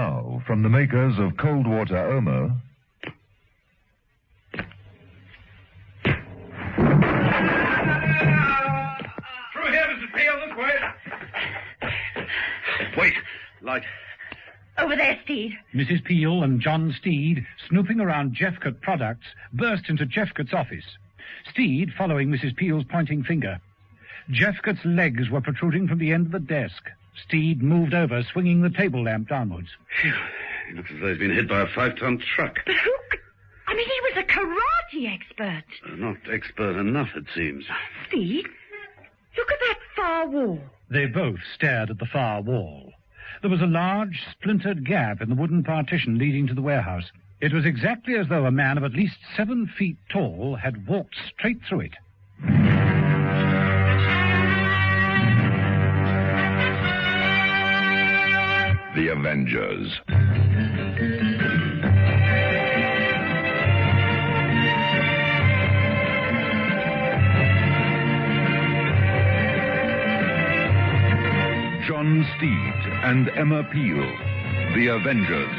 Now, from the makers of cold water Omo... Through here, Mrs. Peel, this way. Wait, light. Over there, Steed. Mrs. Peel and John Steed, snooping around Jeffcott Products, burst into Jeffcott's office. Steed following Mrs. Peel's pointing finger. Jeffcott's legs were protruding from the end of the desk. Steed moved over, swinging the table lamp downwards. Phew. He looks as though he's been hit by a 5-ton truck. But who... I mean, he was a karate expert. Not expert enough, it seems. Steed, look at that far wall. They both stared at the far wall. There was a large, splintered gap in the wooden partition leading to the warehouse. It was exactly as though a man of at least 7 feet tall had walked straight through it. The Avengers. John Steed and Emma Peel, The Avengers.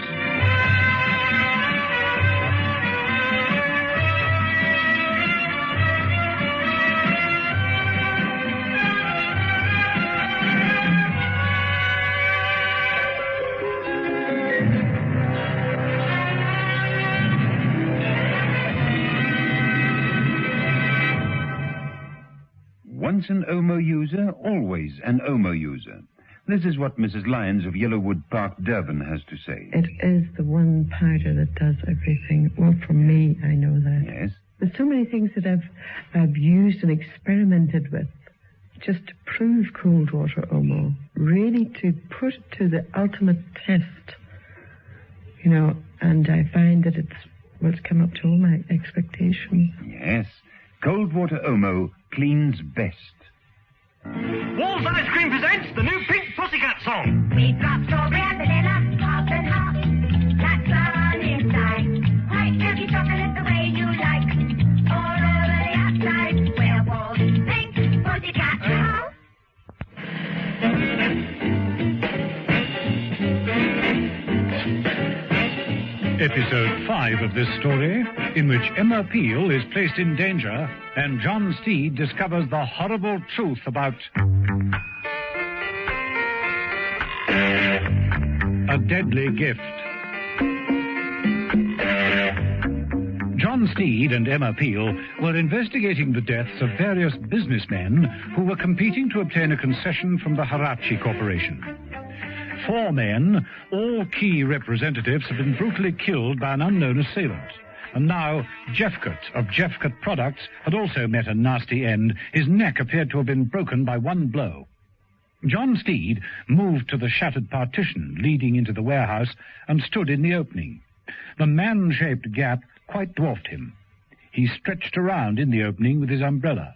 Once an Omo user, always an Omo user. This is what Mrs. Lyons of Yellowwood Park, Durban, has to say. It is the one powder that does everything. Well, for me, I know that. Yes? There's so many things that I've used and experimented with just to prove cold water Omo. Really to put it to the ultimate test. You know, and I find that it's come up to all my expectations. Yes. Cold water Omo cleans best. Walls Ice Cream presents the new Pink Pussycat song. We drop strawberry and vanilla, hop and hop. That's on inside. White milky chocolate the way you like. All over the outside. Where walls Pink Pussycat now. Episode 5 of this story, in which Emma Peel is placed in danger and John Steed discovers the horrible truth about a deadly gift. John Steed and Emma Peel were investigating the deaths of various businessmen who were competing to obtain a concession from the Harachi Corporation. 4 men, all key representatives, had been brutally killed by an unknown assailant. And now Jeffcott of Jeffcott Products had also met a nasty end. His neck appeared to have been broken by one blow. John Steed moved to the shattered partition leading into the warehouse and stood in the opening. The man-shaped gap quite dwarfed him. He stretched around in the opening with his umbrella.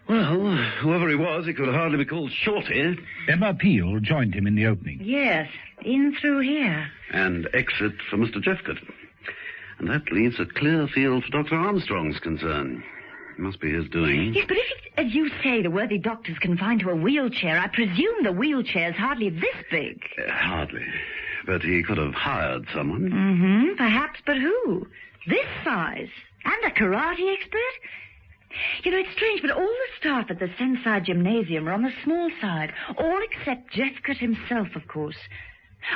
Well, whoever he was, he could hardly be called Shorty. Emma Peel joined him in the opening. Yes, in through here. And exit for Mr. Jeffcott. And that leaves a clear field for Dr. Armstrong's concern. It must be his doing. Yes, but if it's, as you say, the worthy doctor's confined to a wheelchair, I presume the wheelchair's hardly this big. Hardly. But he could have hired someone. Mm-hmm, perhaps, but who? This size? And a karate expert? You know, it's strange, but all the staff at the Sensai Gymnasium are on the small side, all except Jeffcott himself, of course.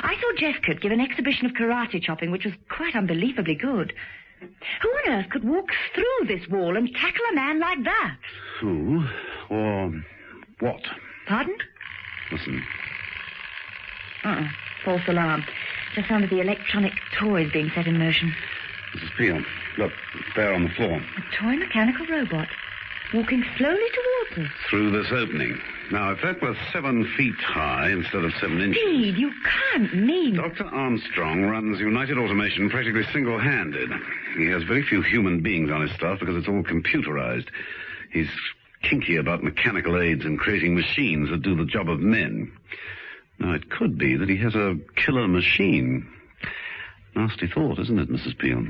I saw Jeffcott give an exhibition of karate chopping, which was quite unbelievably good. Who on earth could walk through this wall and tackle a man like that? Who? Or what? Pardon? Listen. False alarm. The sound of the electronic toys being set in motion. Mrs. Peel, look, there on the floor. A toy mechanical robot, walking slowly towards us. Through this opening. Now, if that were 7 feet high instead of 7 inches... Indeed, you can't mean... Dr. Armstrong runs United Automation practically single-handed. He has very few human beings on his staff because it's all computerized. He's kinky about mechanical aids and creating machines that do the job of men. Now, it could be that he has a killer machine. Nasty thought, isn't it, Mrs. Peel?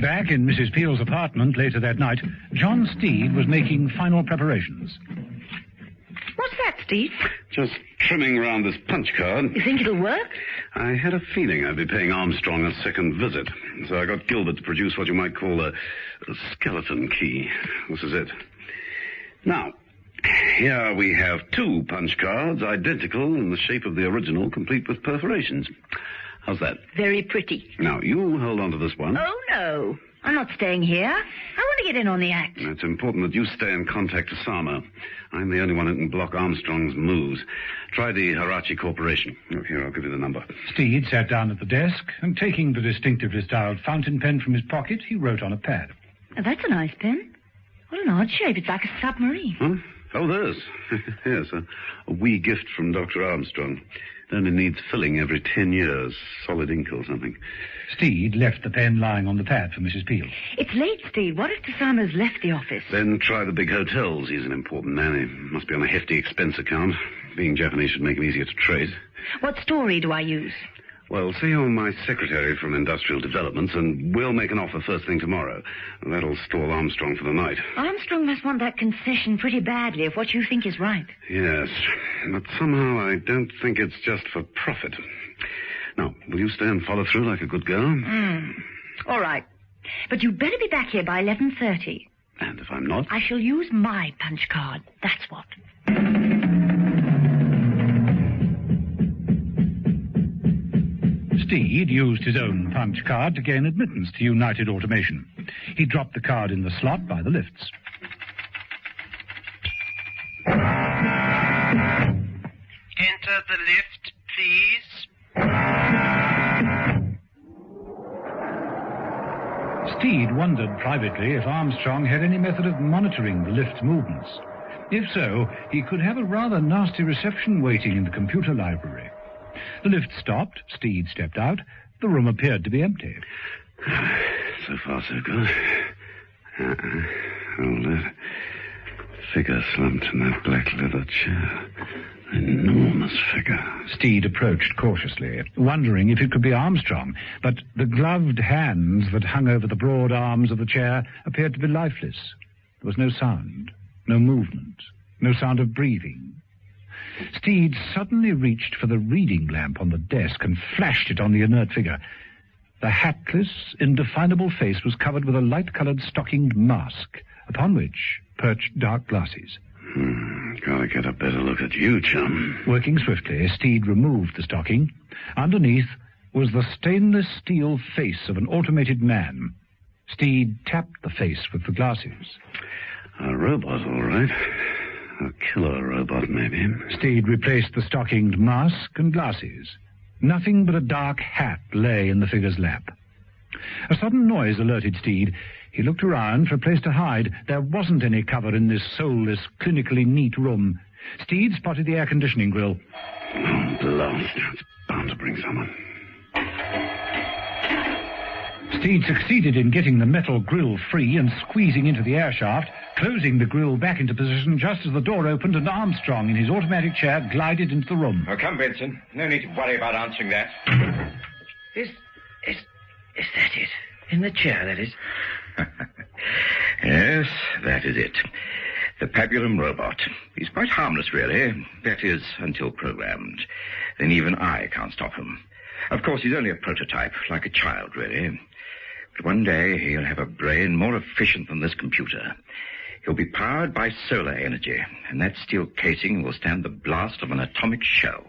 Back in Mrs. Peel's apartment later that night, John Steed was making final preparations. What's that, Steve? Just trimming round this punch card. You think it'll work? I had a feeling I'd be paying Armstrong a second visit, so I got Gilbert to produce what you might call a skeleton key. This is it. Now, here we have 2 punch cards, identical in the shape of the original, complete with perforations. How's that? Very pretty. Now, you hold on to this one. Oh, no. I'm not staying here. I want to get in on the act. It's important that you stay in contact with Sama. I'm the only one who can block Armstrong's moves. Try the Harachi Corporation. Oh, here, I'll give you the number. Steed sat down at the desk, and taking the distinctively styled fountain pen from his pocket, he wrote on a pad. Oh, that's a nice pen. What an odd shape. It's like a submarine. Huh? Oh, there's. Yes, a wee gift from Dr. Armstrong. It only needs filling every 10 years. Solid ink or something. Steed left the pen lying on the pad for Mrs. Peel. It's late, Steve. What if Tasama's left the office? Then try the big hotels. He's an important man. He must be on a hefty expense account. Being Japanese should make him easier to trace. What story do I use? Well, say you're my secretary from Industrial Developments, and we'll make an offer first thing tomorrow. That'll stall Armstrong for the night. Armstrong must want that concession pretty badly if what you think is right. Yes, but somehow I don't think it's just for profit. Now, will you stay and follow through like a good girl? All right. But you'd better be back here by 11:30. And if I'm not? I shall use my punch card. That's what. Steed used his own punch card to gain admittance to United Automation. He dropped the card in the slot by the lifts. Enter the lift, please. Steed wondered privately if Armstrong had any method of monitoring the lift movements. If so, he could have a rather nasty reception waiting in the computer library. The lift stopped. Steed stepped out. The room appeared to be empty. So far, so good. Hold it. Figure slumped in that black leather chair. Enormous figure. Steed approached cautiously, wondering if it could be Armstrong, but the gloved hands that hung over the broad arms of the chair appeared to be lifeless. There was no sound, no movement, no sound of breathing. Steed suddenly reached for the reading lamp on the desk and flashed it on the inert figure. The hatless, indefinable face was covered with a light-colored stockinged mask, upon which perched dark glasses. Gotta get a better look at you, chum. Working swiftly, Steed removed the stocking. Underneath was the stainless steel face of an automated man. Steed tapped the face with the glasses. A robot, all right. A killer robot, maybe. Steed replaced the stockinged mask and glasses. Nothing but a dark hat lay in the figure's lap. A sudden noise alerted Steed. He looked around for a place to hide. There wasn't any cover in this soulless, clinically neat room. Steed spotted the air-conditioning grill. Oh, blast. It's bound to bring someone. Steed succeeded in getting the metal grill free and squeezing into the air shaft, closing the grill back into position just as the door opened and Armstrong in his automatic chair glided into the room. Oh, come, Benson. No need to worry about answering that. Is that it? In the chair, that is? Yes, that is it. The Pabulum robot. He's quite harmless, really. That is, until programmed. Then even I can't stop him. Of course, he's only a prototype, like a child, really. But one day he'll have a brain more efficient than this computer. He'll be powered by solar energy, and that steel casing will stand the blast of an atomic shell.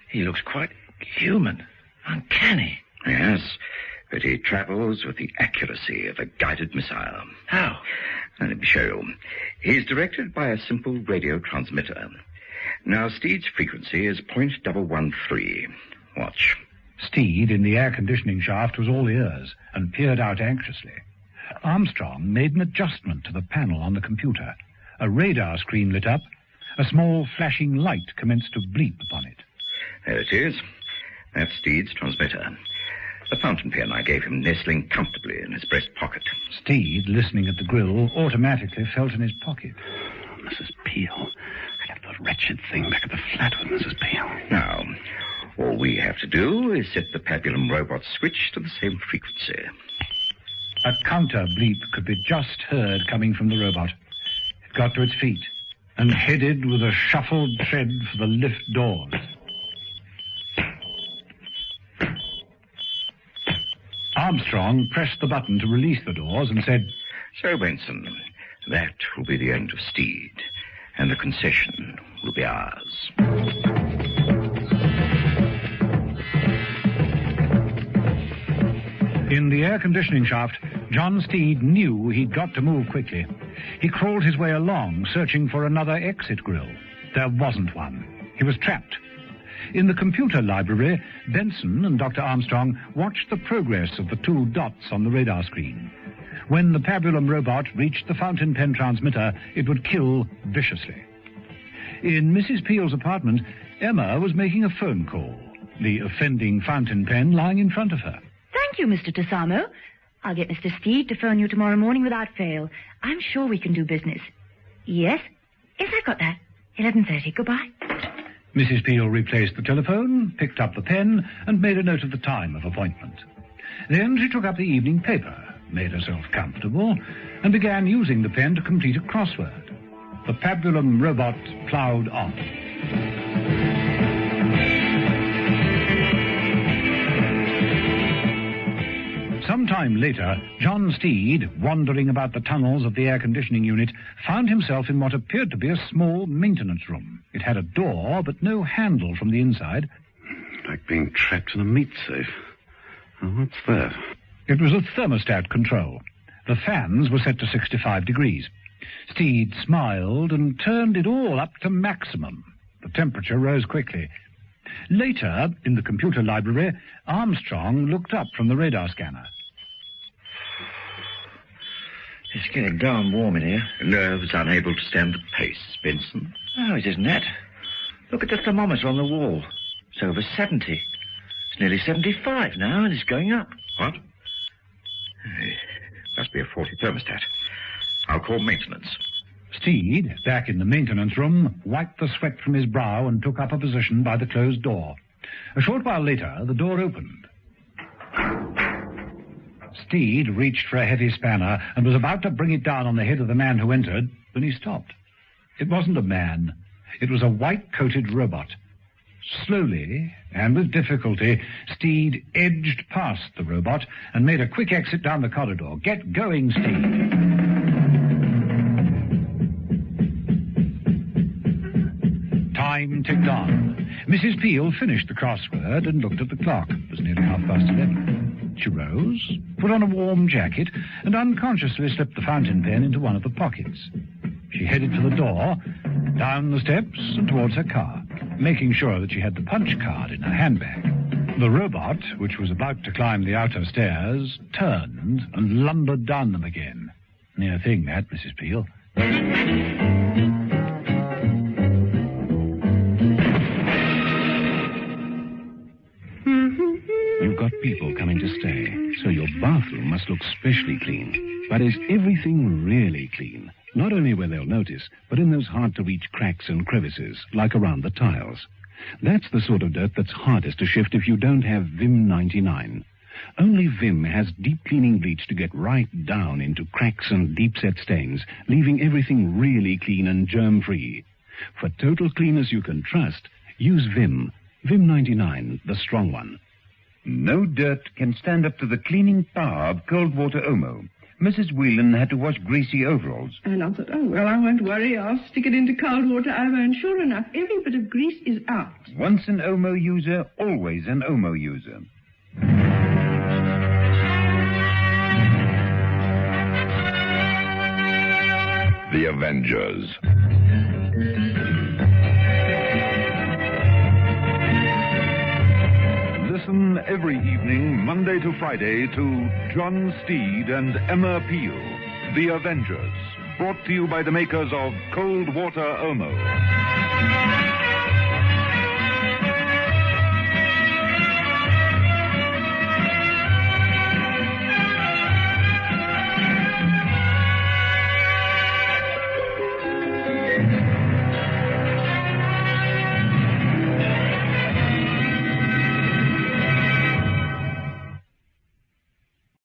He looks quite human. Uncanny. Yes, but he travels with the accuracy of a guided missile. How? Let me show you. He's directed by a simple radio transmitter. Now, Steed's frequency is 0.113. Watch. Steed, in the air-conditioning shaft, was all ears and peered out anxiously. Armstrong made an adjustment to the panel on the computer. A radar screen lit up. A small flashing light commenced to bleep upon it. There it is. That's Steed's transmitter. The fountain pen I gave him nestling comfortably in his breast pocket. Steed, listening at the grill, automatically felt in his pocket. Mrs. Peel. I left the wretched thing back at the flat with Mrs. Peel. Now, all we have to do is set the Pabulum robot switch to the same frequency. A counter bleep could be just heard coming from the robot. It got to its feet and headed with a shuffled tread for the lift doors. Armstrong pressed the button to release the doors and said, "So, Benson, that will be the end of Steed, and the concession will be ours." In the air conditioning shaft, John Steed knew he'd got to move quickly. He crawled his way along, searching for another exit grill. There wasn't one. He was trapped. In the computer library, Benson and Dr. Armstrong watched the progress of the two dots on the radar screen. When the Pabulum robot reached the fountain pen transmitter, it would kill viciously. In Mrs. Peel's apartment, Emma was making a phone call, the offending fountain pen lying in front of her. Thank you, Mr. Tassamo. I'll get Mr. Steed to phone you tomorrow morning without fail. I'm sure we can do business. Yes? Yes, I've got that. 11:30. Goodbye. Mrs. Peel replaced the telephone, picked up the pen, and made a note of the time of appointment. Then she took up the evening paper, made herself comfortable, and began using the pen to complete a crossword. The Pabulum robot ploughed on. Sometime later, John Steed, wandering about the tunnels of the air conditioning unit, found himself in what appeared to be a small maintenance room. It had a door, but no handle from the inside. Like being trapped in a meat safe. Oh, what's that? It was a thermostat control. The fans were set to 65 degrees. Steed smiled and turned it all up to maximum. The temperature rose quickly. Later, in the computer library, Armstrong looked up from the radar scanner. It's getting darn warm in here. Nerves unable to stand the pace, Benson. Oh, it isn't that. Look at the thermometer on the wall. It's over 70. It's nearly 75 now, and it's going up. What? Must be a faulty thermostat. I'll call maintenance. Steed, back in the maintenance room, wiped the sweat from his brow and took up a position by the closed door. A short while later, the door opened. Steed reached for a heavy spanner and was about to bring it down on the head of the man who entered when he stopped. It wasn't a man. It was a white-coated robot. Slowly, and with difficulty, Steed edged past the robot and made a quick exit down the corridor. Get going, Steed. Time ticked on. Mrs. Peel finished the crossword and looked at the clock. It was nearly 11:30. She rose, put on a warm jacket, and unconsciously slipped the fountain pen into one of the pockets. She headed for the door, down the steps, and towards her car, making sure that she had the punch card in her handbag. The robot, which was about to climb the outer stairs, turned and lumbered down them again. Near thing, that, Mrs. Peel. You've got people coming to stay, so your bathroom must look specially clean. But is everything really clean? Not only where they'll notice, but in those hard-to-reach cracks and crevices, like around the tiles. That's the sort of dirt that's hardest to shift if you don't have Vim 99. Only Vim has deep cleaning bleach to get right down into cracks and deep-set stains, leaving everything really clean and germ-free. For total cleaners you can trust, use Vim. Vim 99, the strong one. No dirt can stand up to the cleaning power of cold water Omo. Mrs. Whelan had to wash greasy overalls. And I thought, oh, well, I won't worry. I'll stick it into cold water Omo, and sure enough, every bit of grease is out. Once an Omo user, always an Omo user. The Avengers. Listen every evening, Monday to Friday, to John Steed and Emma Peel, The Avengers, brought to you by the makers of Cold Water Omo.